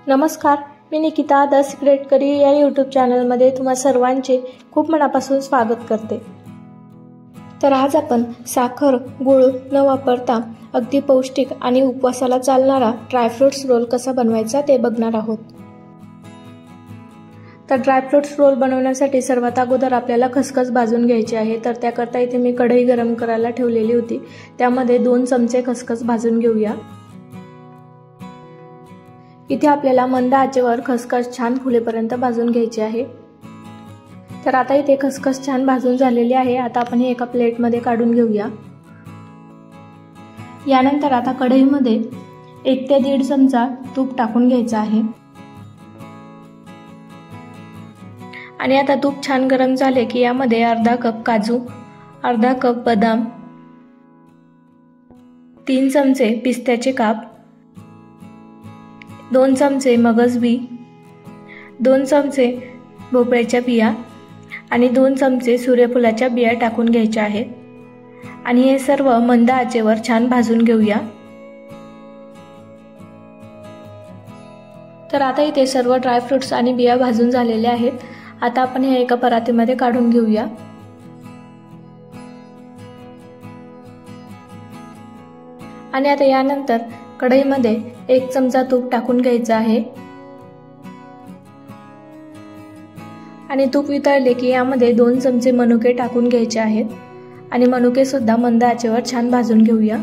नमस्कार, मी Nikita the secret करी या YouTube चॅनलमध्ये तुम्हा सर्वांचे खूप मनापासून स्वागत करते। तर आज आपण साखर गूळ न वापरता अगदी पौष्टिक आणि उपवासाला चालणारा ड्रायफ्रुट्स रोल कसा बनवायचा ते बघणार आहोत। तर ड्रायफ्रुट्स रोल बनवण्यासाठी सर्वात अगोदर आपल्याला खसखस भाजून घ्यायची आहे। तर त्याकरता इथे मी कढई गरम करायला ठेवलेली होती, त्यामध्ये 2 चमचे खसखस भाजून घेऊया। इथे आपल्याला मंद आचेवर खसखस छान फुलेपर्यंत भाजून घ्यायची आहे। तर आता इथे खसखस छान भाजून झालेली आहे। आता आपण हे एका प्लेटमध्ये काढून घेऊया। यानंतर आता कढईमध्ये 1 ते 1.5 चमचा तूप टाकून घ्यायचं आहे आणि आता तूप छान गरम झाले की यामध्ये अर्धा कप काजू, अर्धा कप बदाम, 3 चमचे पिस्त्याचे काप, 2 चमचे मगज बी, 2 चमचे भोपळ्याच्या बिया आणि 2 चमचे सूर्यफुलाच्या बिया टाकून घ्यायच्या आहेत आणि हे सर्व मंद आचेवर छान भाजून घेऊया। तर आता इथे सर्व ड्रायफ्रुट्स आणि बिया भाजून झालेले आहेत। आता आपण हे एका परातीमध्ये काढून घेऊया आणि आता यानंतर कढईमध्ये 1 चमचा तूप टाकून घ्यायचं आहे आणि तूप वितळले की यामध्ये 2 चमचे मनुके टाकून घ्यायचे आहेत आणि मनुके सुद्धा मंद आचेवर छान भाजून घेऊया।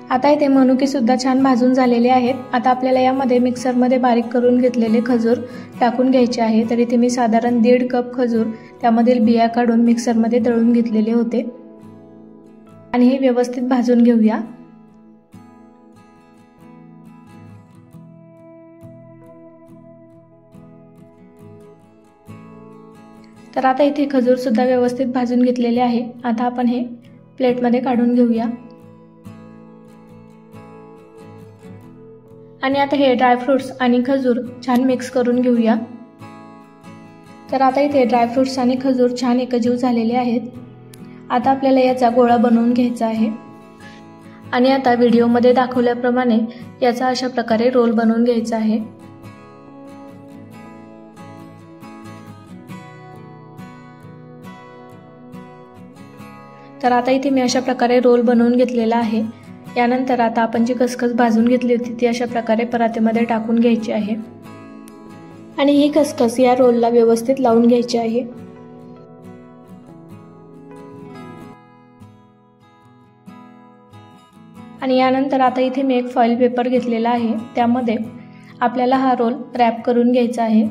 आता इथे मनुके सुद्धा छान भाजून झालेले आहेत। आता आपल्याला यामध्ये मिक्सरमध्ये बारीक करून घेतलेले खजूर टाकून घ्यायचे आहे। तर इथे मी साधारण 1.5 कप खजूर त्यामधील बिया काढून मिक्सरमध्ये दळून घेतलेले होते आणि हे व्यवस्थित भाजून घेऊया। तर आता इथे खजूर सुद्धा व्यवस्थित भाजून घेतलेले आहे। आता आपण हे प्लेटमध्ये काढून घेऊया आणि आता हे ड्रायफ्रुट्स आणि खजूर छान मिक्स करून घेऊया। तर आता इथे ड्रायफ्रुट्स आणि खजूर छान एकजीव झालेले आहेत। आता आपल्याला याचा गोळा बनवून घ्यायचा आहे आणि आता व्हिडिओमध्ये दाखवल्याप्रमाणे याचा अशा प्रकारे रोल बनवून घ्यायचा आहे। तर आता इथे मी अशा प्रकारे रोल बनवून घेतलेला आहे। यानंतर आता आपण जी खसखस भाजून घेतली होती ती अशा प्रकारे परातीमध्ये टाकून घ्यायची आहे आणि ही खसखस या रोलला व्यवस्थित लावून घ्यायची आहे। आणि यानंतर आता इथे मी एक फॉइल पेपर घेतलेला आहे, त्यामध्ये आपल्याला हा रोल रॅप करून घ्यायचा आहे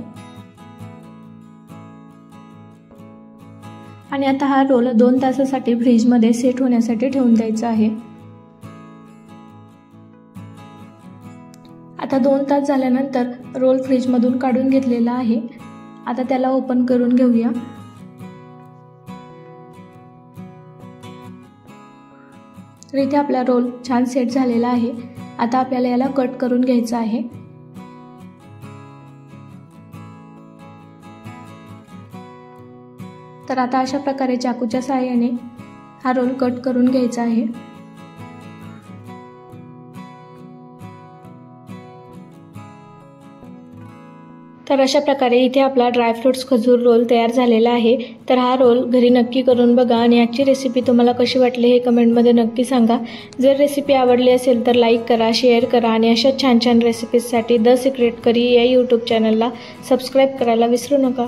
आणि आता हा रोल 2 तासासाठी फ्रीजमध्ये सेट होण्यासाठी ठेवून द्यायचा आहे। आता 2 तास झाल्यानंतर रोल फ्रीजमधून काढून घेतलेला आहे। आता त्याला ओपन करून घेऊया। तर इथे आपला रोल छान सेट झालेला आहे। आता आपल्याला याला कट करून घ्यायचा आहे। तर आता अशा प्रकारे चाकूच्या सहाय्याने हा रोल कट करून घ्यायचा आहे। तर अशा प्रकारे इथे आपला ड्रायफ्रुट्स खजूर रोल तयार झालेला आहे। तर हा रोल घरी नक्की करून बघा आणि आजची रेसिपी तुम्हाला कशी वाटली हे कमेंटमध्ये नक्की सांगा। जर रेसिपी आवडली असेल तर लाईक करा, शेअर करा आणि अशा छान छान रेसिपीजसाठी द सिक्रेट करी या यूट्यूब चॅनलला सबस्क्राईब करायला विसरू नका।